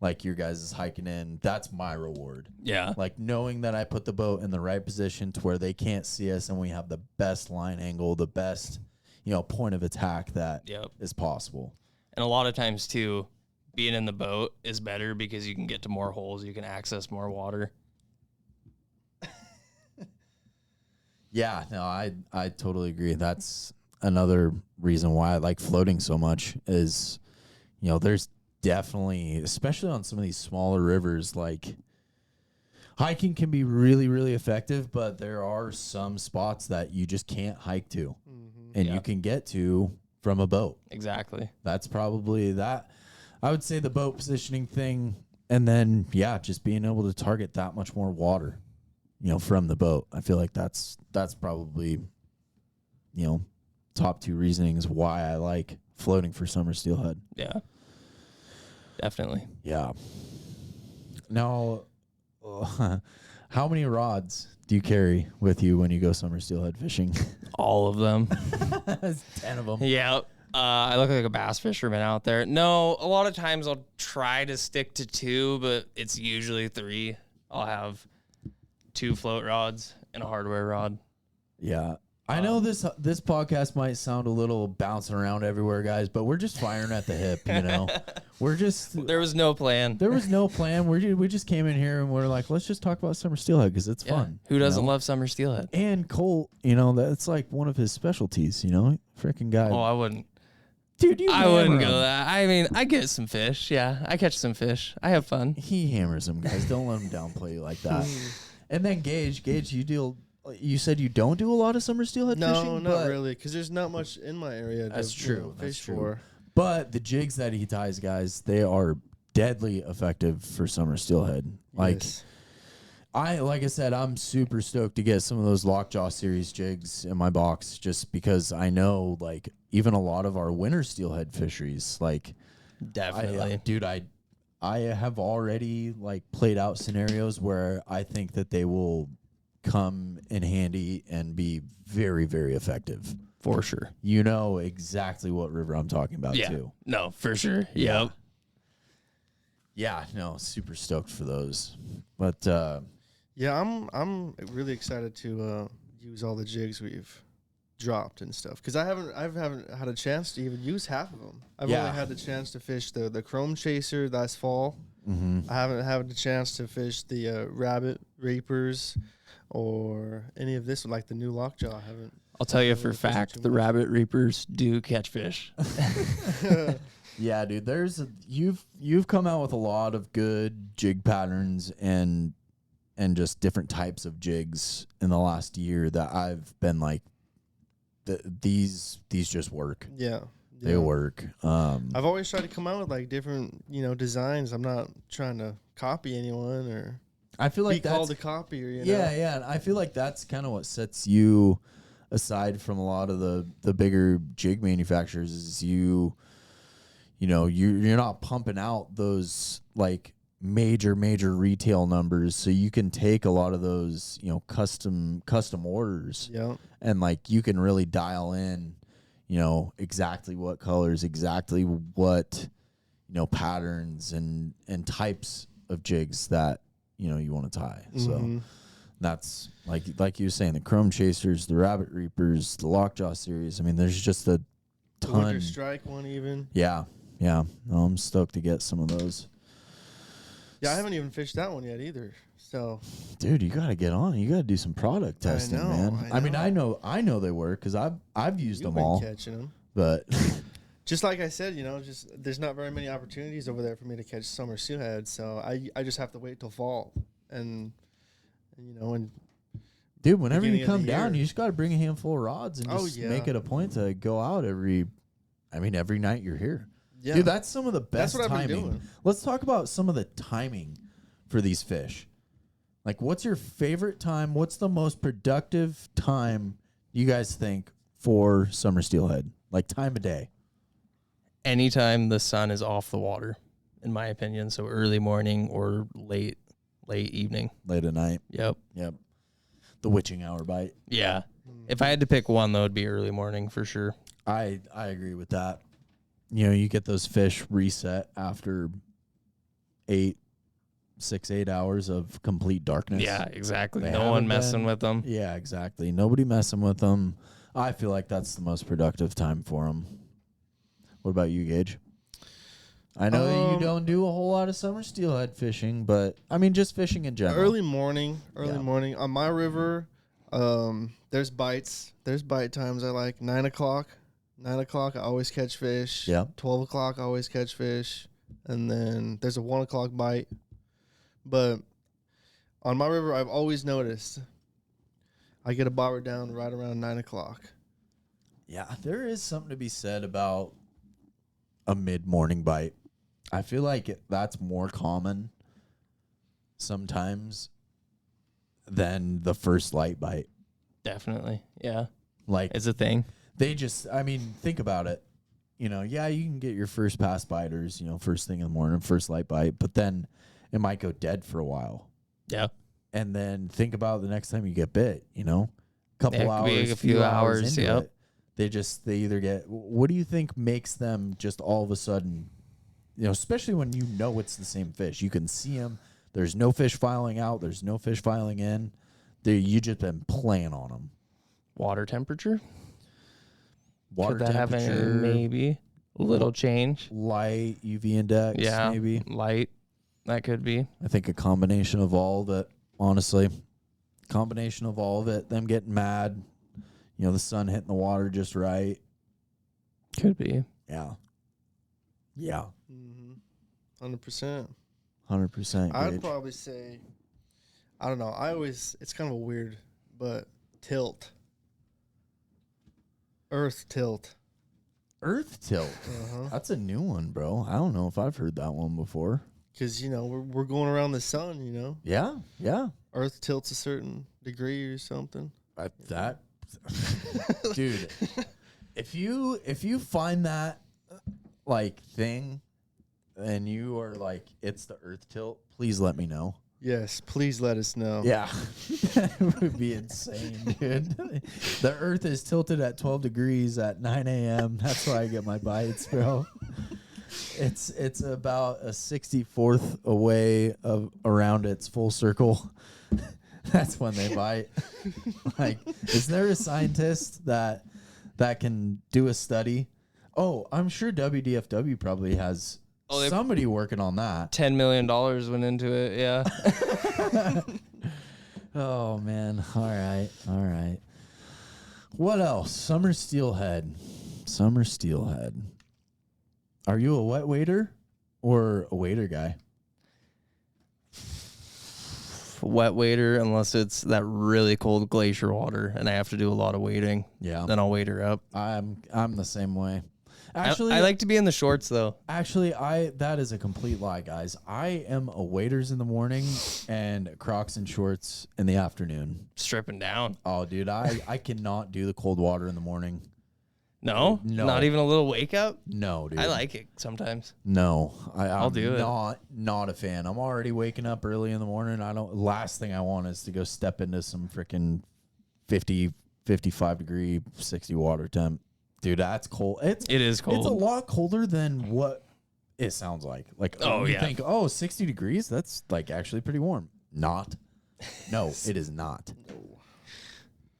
Speaker 1: like, your guys is hiking in. That's my reward.
Speaker 2: Yeah.
Speaker 1: Like, knowing that I put the boat in the right position to where they can't see us and we have the best line angle, the best, point of attack that is possible.
Speaker 2: And a lot of times, too, being in the boat is better because you can get to more holes. You can access more water.
Speaker 1: Yeah, no, I totally agree. That's another reason why I like floating so much is, there's definitely, especially on some of these smaller rivers, like, hiking can be really, really effective, but there are some spots that you just can't hike to and you can get to from a boat.
Speaker 2: Exactly.
Speaker 1: That's probably that. I would say the boat positioning thing, and then, just being able to target that much more water, from the boat. I feel like that's probably, top two reasonings why I like floating for summer steelhead.
Speaker 2: Yeah. Definitely.
Speaker 1: Yeah. Now, how many rods do you carry with you when you go summer steelhead fishing?
Speaker 2: All of them.
Speaker 1: 10 of them.
Speaker 2: Yeah. I look like a bass fisherman out there. No, a lot of times I'll try to stick to 2, but it's usually 3. I'll have 2 float rods and a hardware rod.
Speaker 1: Yeah. I know this podcast might sound a little bouncing around everywhere, guys, but we're just firing at the hip, We're just...
Speaker 2: There was no plan.
Speaker 1: There was no plan. We just came in here and we're like, let's just talk about summer steelhead because it's fun.
Speaker 2: Who doesn't love summer steelhead?
Speaker 1: And Colt, that's like one of his specialties, Freaking guy.
Speaker 2: Oh, I wouldn't.
Speaker 1: Dude,
Speaker 2: I wouldn't go that. I mean, I get some fish. Yeah, I catch some fish. I have fun.
Speaker 1: He hammers them, guys. Don't let him downplay you like that. And then Gage, you said you don't do a lot of summer steelhead fishing?
Speaker 3: No, not really, because there's not much in my area to fish for.
Speaker 1: But the jigs that he ties, guys, they are deadly effective for summer steelhead. Like,
Speaker 3: Yes.
Speaker 1: like I said, I'm super stoked to get some of those Lockjaw series jigs in my box just because I know, like, even a lot of our winter steelhead fisheries, like,
Speaker 2: Definitely.
Speaker 1: I have already, like, played out scenarios where I think that they will come in handy and be very, very effective.
Speaker 2: For sure.
Speaker 1: You know exactly what river I'm talking about, too.
Speaker 2: No, for sure.
Speaker 1: Yeah.
Speaker 2: Yep.
Speaker 1: Yeah, no, super stoked for those. But
Speaker 3: Yeah, I'm really excited to use all the jigs we've dropped and stuff because I haven't had a chance to even use half of them. I've only had the chance to fish the chrome chaser last fall. I haven't had the chance to fish the rabbit reapers or any of this like the new lockjaw. I haven't.
Speaker 2: I'll tell you for a fact, the rabbit reapers do catch fish.
Speaker 1: yeah, dude, you've come out with a lot of good jig patterns and just different types of jigs in the last year that I've been like, these just work.
Speaker 3: Yeah.
Speaker 1: They work.
Speaker 3: I've always tried to come out with like different, designs. I'm not trying to copy anyone or
Speaker 1: I feel like
Speaker 3: be called a copier.
Speaker 1: Yeah. And I feel like that's kind of what sets you aside from a lot of the bigger jig manufacturers is you're not pumping out those like major retail numbers, so you can take a lot of those, you know, custom orders,
Speaker 3: Yeah.
Speaker 1: and like you can really dial in, you know, exactly what colors, exactly what, you know, patterns and types of jigs that, you know, you want to tie. So that's like you were saying, the Chrome Chasers, the Rabbit Reapers, the Lockjaw series. I mean, there's just a
Speaker 3: The
Speaker 1: ton.
Speaker 3: Winter Strike one even.
Speaker 1: Yeah. No, I'm stoked to get some of those.
Speaker 3: Yeah, I haven't even fished that one yet either. So,
Speaker 1: dude, you got to get on. You got to do some product testing, man. I mean, I know they work because I've used
Speaker 3: You've
Speaker 1: them all.
Speaker 3: Catching them.
Speaker 1: But
Speaker 3: just like I said, you know, just there's not very many opportunities over there for me to catch summer steelhead. So I just have to wait till fall, and you know, and
Speaker 1: dude, whenever you
Speaker 3: beginning of
Speaker 1: come
Speaker 3: the
Speaker 1: down,
Speaker 3: year.
Speaker 1: you just got to bring a handful of rods and just make it a point to go out every night you're here.
Speaker 3: yeah,
Speaker 1: Dude, that's some of the best
Speaker 3: That's what I've been
Speaker 1: timing.
Speaker 3: doing.
Speaker 1: Let's talk about some of the timing for these fish. Like, what's your favorite time? What's the most productive time you guys think for summer steelhead? Like, time of day.
Speaker 2: Anytime the sun is off the water, in my opinion. So early morning or late evening.
Speaker 1: Late at night.
Speaker 2: Yep.
Speaker 1: The witching hour bite.
Speaker 2: Yeah. If I had to pick one, though, it'd be early morning for sure.
Speaker 1: I agree with that. You know, you get those fish reset after 8 hours of complete darkness.
Speaker 2: Yeah, exactly.
Speaker 1: They
Speaker 2: No one
Speaker 1: haven't
Speaker 2: messing
Speaker 1: been-
Speaker 2: with them.
Speaker 1: Yeah, exactly. Nobody messing with them. I feel like that's the most productive time for them. What about you, Gage? I know that you don't do a whole lot of summer steelhead fishing, but I mean, just fishing in general.
Speaker 3: Early morning
Speaker 1: Yeah.
Speaker 3: on my river. There's bites. There's bite times. I like 9 o'clock. 9 o'clock, I always catch fish.
Speaker 1: Yeah.
Speaker 3: 12 o'clock, I always catch fish. And then there's a 1 o'clock bite. But on my river, I've always noticed I get a bobber down right around 9 o'clock.
Speaker 1: Yeah, there is something to be said about a mid-morning bite. I feel like that's more common sometimes than the first light bite.
Speaker 2: Definitely. Yeah.
Speaker 1: Like,
Speaker 2: It's a thing.
Speaker 1: they just, I mean, think about it. You know, yeah, you can get your first pass biters, you know, first thing in the morning, first light bite, but then it might go dead for a while.
Speaker 2: Yeah.
Speaker 1: And then think about the next time you get bit, you know, couple
Speaker 2: Yeah, it could be
Speaker 1: hours,
Speaker 2: a few hours,
Speaker 1: into
Speaker 2: yep.
Speaker 1: it. They either get, what do you think makes them just all of a sudden, you know, especially when you know it's the same fish, you can see them. There's no fish filing out. There's no fish filing in. You just been playing on them.
Speaker 2: Water temperature.
Speaker 1: Water
Speaker 2: Could that have any,
Speaker 1: temperature,
Speaker 2: maybe a little change?
Speaker 1: light, UV index,
Speaker 2: Yeah.
Speaker 1: maybe.
Speaker 2: Light. That could be.
Speaker 1: I think a combination of all of it, honestly. Combination of all of it. Them getting mad. You know, the sun hitting the water just right.
Speaker 2: Could be.
Speaker 1: Yeah. Yeah.
Speaker 3: 100%.
Speaker 1: 100%.
Speaker 3: I'd
Speaker 1: Gage.
Speaker 3: probably say, I don't know. It's kind of a weird, but tilt. Earth tilt.
Speaker 1: Earth tilt.
Speaker 3: Uh-huh.
Speaker 1: That's a new one, bro. I don't know if I've heard that one before.
Speaker 3: Because, you know, we're going around the sun, you know.
Speaker 1: Yeah. Yeah.
Speaker 3: Earth tilts a certain degree or something.
Speaker 1: That dude, if you find that like thing and you are like, it's the earth tilt, please let me know.
Speaker 3: Yes, please let us know.
Speaker 1: Yeah. That would be insane, dude. The earth is tilted at 12 degrees at 9 a.m. That's why I get my bites, bro. It's about a 64th away around its full circle. That's when they bite. Like, is there a scientist that can do a study? Oh, I'm sure WDFW probably has somebody working on that.
Speaker 2: $10 million went into it. Yeah.
Speaker 1: Oh, man. All right. What else? Summer steelhead. Are you a wet waiter or a waiter guy?
Speaker 2: Wet waiter, unless it's that really cold glacier water and I have to do a lot of wading.
Speaker 1: Yeah.
Speaker 2: Then I'll waiter up.
Speaker 1: I'm the same way.
Speaker 2: I like to be in the shorts though.
Speaker 1: Actually, that is a complete lie, guys. I am a waders in the morning and Crocs and shorts in the afternoon.
Speaker 2: Stripping down.
Speaker 1: Oh, dude, I cannot do the cold water in the morning.
Speaker 2: No?
Speaker 1: No.
Speaker 2: Not even a little wake up?
Speaker 1: No, dude.
Speaker 2: I like it sometimes.
Speaker 1: No,
Speaker 2: I'll do it.
Speaker 1: Not a fan. I'm already waking up early in the morning. Last thing I want is to go step into some freaking 50, 55 degree, 60 water temp. Dude, that's cold. It is cold. It's a lot colder than what it sounds like. Like, you think, 60 degrees? That's like actually pretty warm. Not. No, it is not. No.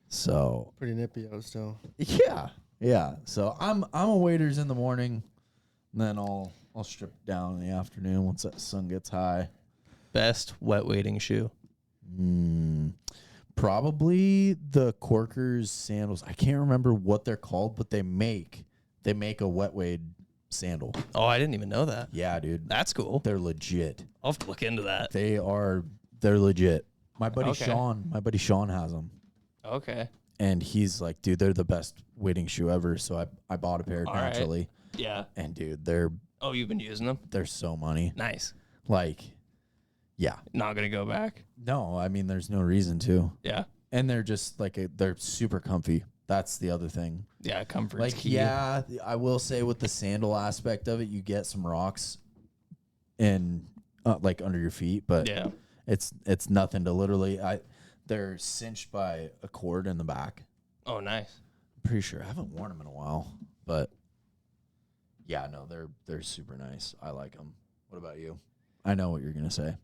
Speaker 1: So.
Speaker 3: Pretty nippy out still.
Speaker 1: Yeah. Yeah. So I'm a waders in the morning, and then I'll strip down in the afternoon once that sun gets high.
Speaker 2: Best wet wading shoe.
Speaker 1: Probably the Corkers sandals. I can't remember what they're called, but they make a wet wade sandal.
Speaker 2: Oh, I didn't even know that.
Speaker 1: Yeah, dude.
Speaker 2: That's cool.
Speaker 1: They're legit.
Speaker 2: I'll have to look into that.
Speaker 1: They're legit. My buddy Sean has them.
Speaker 2: Okay.
Speaker 1: And he's like, dude, they're the best wading shoe ever. So I bought a pair naturally.
Speaker 2: Right. Yeah.
Speaker 1: And dude,
Speaker 2: you've been using them?
Speaker 1: They're so money.
Speaker 2: Nice.
Speaker 1: Like, yeah.
Speaker 2: Not gonna go back.
Speaker 1: No, I mean, there's no reason to.
Speaker 2: Yeah.
Speaker 1: And they're just like they're super comfy. That's the other thing.
Speaker 2: Yeah, comfort.
Speaker 1: Like,
Speaker 2: key.
Speaker 1: yeah, I will say with the sandal aspect of it, you get some rocks in like under your feet, but
Speaker 2: yeah,
Speaker 1: it's nothing to literally. They're cinched by a cord in the back.
Speaker 2: Oh, nice.
Speaker 1: I'm pretty sure I haven't worn them in a while, but yeah, no, they're super nice. I like them. What about you? I know what you're gonna say.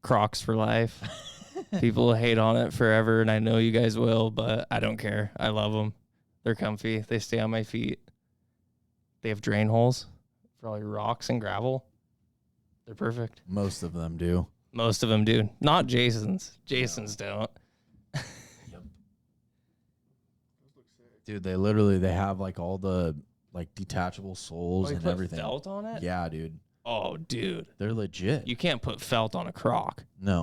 Speaker 2: Crocs for life. People hate on it forever, and I know you guys will, but I don't care. I love them. They're comfy. They stay on my feet. They have drain holes for all your rocks and gravel. They're perfect.
Speaker 1: Most of them do.
Speaker 2: Most of them do. Not Jason's. Jason's don't.
Speaker 1: Yep. Dude, they have like all the like detachable soles and everything.
Speaker 2: Felt on it?
Speaker 1: Yeah, dude.
Speaker 2: Oh, dude.
Speaker 1: They're legit.
Speaker 2: You can't put felt on a Croc.
Speaker 1: No.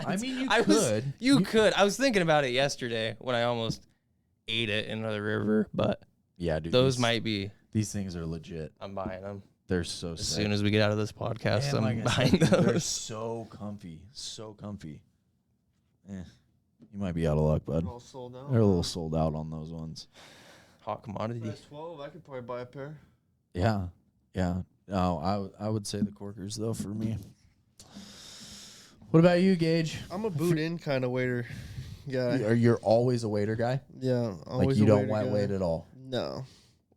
Speaker 1: I mean, you could.
Speaker 2: You could. I was thinking about it yesterday when I almost ate it in the river, but
Speaker 1: yeah, dude.
Speaker 2: Those might be.
Speaker 1: These things are legit.
Speaker 2: I'm buying them.
Speaker 1: They're so
Speaker 2: As
Speaker 1: sick.
Speaker 2: soon as we get out of this podcast,
Speaker 1: And
Speaker 2: I'm
Speaker 1: like
Speaker 2: buying those.
Speaker 1: They're so comfy. So comfy. You might be out of luck, bud.
Speaker 3: All sold out.
Speaker 1: They're a little sold out on those ones.
Speaker 2: Hot commodity.
Speaker 3: Size 12, I could probably buy a pair.
Speaker 1: Yeah. Yeah. No, I would say the Corkers, though, for me. What about you, Gage?
Speaker 3: I'm a boot in kind of wader guy.
Speaker 1: You're always a wader guy?
Speaker 3: Yeah, always
Speaker 1: like you
Speaker 3: a
Speaker 1: don't
Speaker 3: wader
Speaker 1: wet
Speaker 3: guy.
Speaker 1: wade at all?
Speaker 3: No.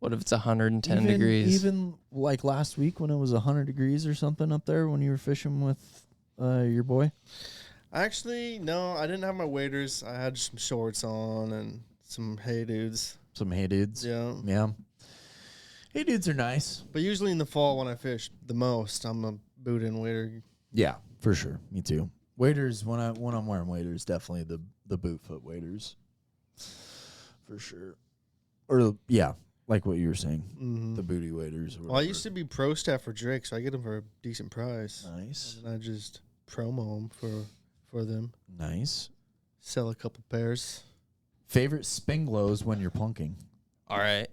Speaker 2: What if it's 110 degrees?
Speaker 1: Even like last week when it was 100 degrees or something up there when you were fishing with your boy?
Speaker 3: Actually, no, I didn't have my waders. I had some shorts on and some hey dudes.
Speaker 1: Some hey dudes?
Speaker 3: Yeah.
Speaker 1: Yeah. Hey dudes are nice.
Speaker 3: But usually in the fall when I fish the most, I'm a boot in wader.
Speaker 1: Yeah, for sure. Me too. Waders, when I'm wearing waders, definitely the boot foot waders. For sure. Or, yeah, like what you were saying.
Speaker 3: Mm-hmm.
Speaker 1: The booty waders.
Speaker 3: Well, I used to be pro staff for Drake, so I get them for a decent price.
Speaker 1: Nice.
Speaker 3: And I just promo them for them.
Speaker 1: Nice.
Speaker 3: Sell a couple pairs.
Speaker 1: Favorite spinglows when you're plunking?
Speaker 2: All right.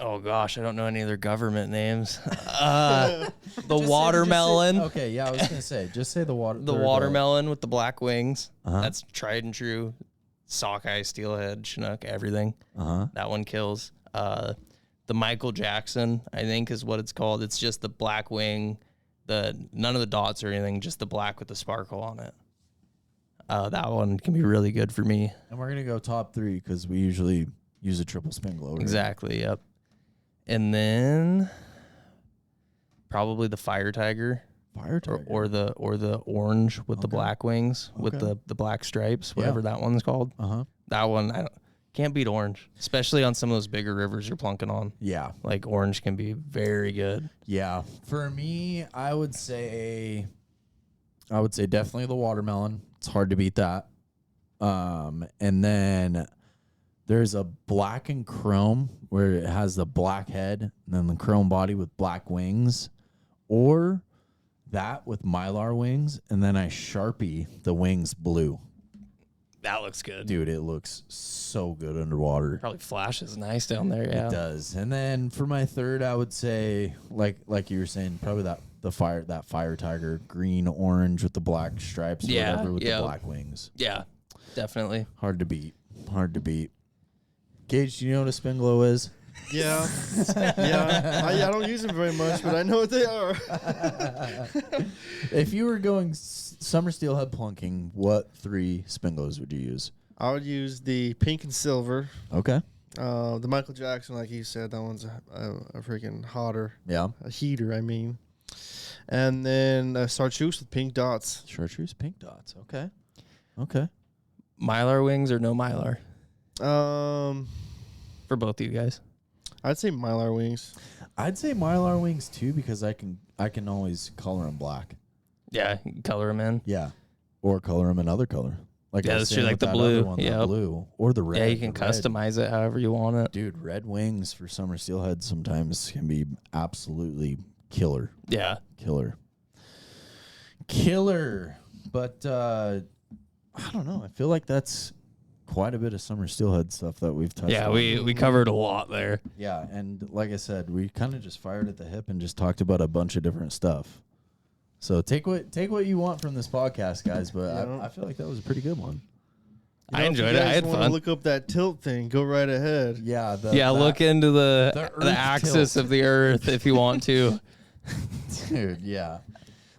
Speaker 2: Oh, gosh, I don't know any of their government names. The watermelon.
Speaker 1: Okay, yeah, I was going to say, just say the water.
Speaker 2: The watermelon with the black wings.
Speaker 1: Uh-huh.
Speaker 2: That's tried and true. Sockeye, steelhead, chinook, everything.
Speaker 1: Uh-huh.
Speaker 2: That one kills. The Michael Jackson, I think, is what it's called. It's just the black wing, none of the dots or anything, just the black with the sparkle on it. That one can be really good for me.
Speaker 1: And we're going to go top 3 because we usually use a triple spinglow. Right?
Speaker 2: Exactly, yep. And then probably the fire tiger.
Speaker 1: Fire tiger.
Speaker 2: Or the orange with the black wings with the black stripes, whatever that one's called.
Speaker 1: Uh-huh.
Speaker 2: That one, can't beat orange, especially on some of those bigger rivers you're plunking on.
Speaker 1: Yeah.
Speaker 2: Like orange can be very good.
Speaker 1: Yeah. For me, I would say definitely the watermelon. It's hard to beat that. And then there's a black and chrome where it has the black head and then the chrome body with black wings, or that with mylar wings, and then I Sharpie the wings blue.
Speaker 2: That looks good.
Speaker 1: Dude, it looks so good underwater.
Speaker 2: Probably flashes nice down there, yeah.
Speaker 1: It does. And then for my third, I would say, like you were saying, probably that fire tiger, green, orange with the black stripes, whatever with the black wings.
Speaker 2: Yeah, definitely.
Speaker 1: Hard to beat. Gage, do you know what a spin glow is?
Speaker 3: Yeah. Yeah. I don't use them very much, but I know what they are.
Speaker 1: If you were going summer steelhead plunking, what 3 spin glows would you use?
Speaker 3: I would use the pink and silver.
Speaker 1: Okay.
Speaker 3: The Michael Jackson, like he said, that one's a freaking hotter.
Speaker 1: Yeah.
Speaker 3: A heater, I mean. And then chartreuse with pink dots.
Speaker 1: Chartreuse pink dots. Okay. Okay.
Speaker 2: Mylar wings or no Mylar for both of you guys?
Speaker 3: I'd say Mylar wings.
Speaker 1: I'd say Mylar wings too because I can always color them black.
Speaker 2: Yeah, you can color them in.
Speaker 1: Yeah. Or color them another color. Like
Speaker 2: yeah,
Speaker 1: I was
Speaker 2: that's true.
Speaker 1: saying
Speaker 2: Like
Speaker 1: with
Speaker 2: the
Speaker 1: that
Speaker 2: blue.
Speaker 1: other one,
Speaker 2: Yeah.
Speaker 1: the blue or the red.
Speaker 2: Yeah, you can
Speaker 1: The red.
Speaker 2: customize it however you want it.
Speaker 1: Dude, red wings for summer steelhead sometimes can be absolutely killer.
Speaker 2: Yeah.
Speaker 1: Killer. But I don't know. I feel like that's quite a bit of summer steelhead stuff that we've touched
Speaker 2: Yeah,
Speaker 1: on.
Speaker 2: we covered a lot there.
Speaker 1: Yeah, and like I said, we kind of just fired at the hip and just talked about a bunch of different stuff. So take what you want from this podcast, guys, but
Speaker 3: Yeah.
Speaker 1: I feel like that was a pretty good one.
Speaker 2: I enjoyed it. I had fun.
Speaker 3: Look up that tilt thing. Go right ahead.
Speaker 1: Yeah.
Speaker 2: Look into the
Speaker 1: Earth
Speaker 2: axis
Speaker 1: tilt.
Speaker 2: of the Earth if you want to.
Speaker 1: Dude, yeah.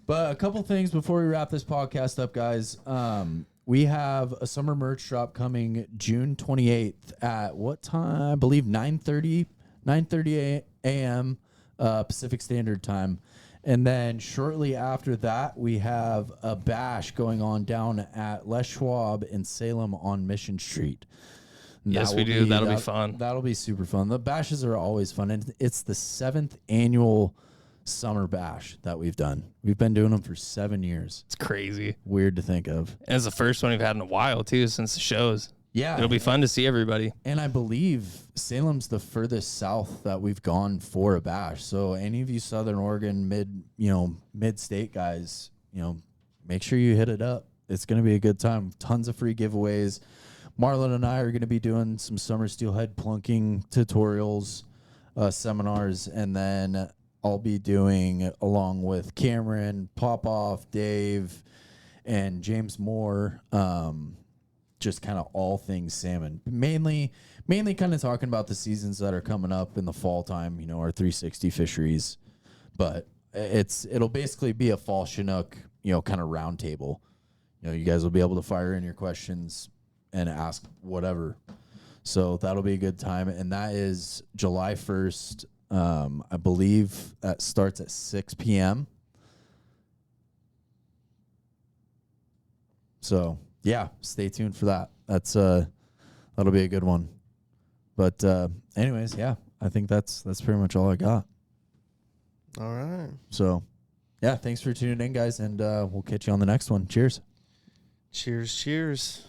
Speaker 1: But a couple things before we wrap this podcast up, guys. We have a summer merch drop coming June 28th at what time? I believe 9:30 a.m. Pacific Standard Time. And then shortly after that, we have a bash going on down at Les Schwab in Salem on Mission Street. And
Speaker 2: Yes,
Speaker 1: that
Speaker 2: we
Speaker 1: will
Speaker 2: do. That'll be fun.
Speaker 1: That'll be super fun. The bashes are always fun. And it's the 7th annual summer bash that we've done. We've been doing them for 7 years.
Speaker 2: It's crazy.
Speaker 1: Weird to think of.
Speaker 2: And it's the first one we've had in a while, too, since the shows.
Speaker 1: Yeah.
Speaker 2: It'll be fun to see everybody.
Speaker 1: And I believe Salem's the furthest south that we've gone for a bash. So any of you Southern Oregon mid-state guys, make sure you hit it up. It's going to be a good time. Tons of free giveaways. Marlon and I are going to be doing some summer steelhead plunking tutorials, seminars, and then I'll be doing, along with Cameron, Popoff, Dave, and James Moore, just kind of all things salmon. Mainly kind of talking about the seasons that are coming up in the fall time, our 360 fisheries. But it'll basically be a fall Chinook, kind of round table. You guys will be able to fire in your questions and ask whatever. So that'll be a good time. And that is July 1st. I believe that starts at 6 p.m. So yeah, stay tuned for that. That'll be a good one. But anyways, yeah, I think that's pretty much all I got.
Speaker 3: All right.
Speaker 1: So yeah, thanks for tuning in, guys, and we'll catch you on the next one. Cheers.
Speaker 3: Cheers.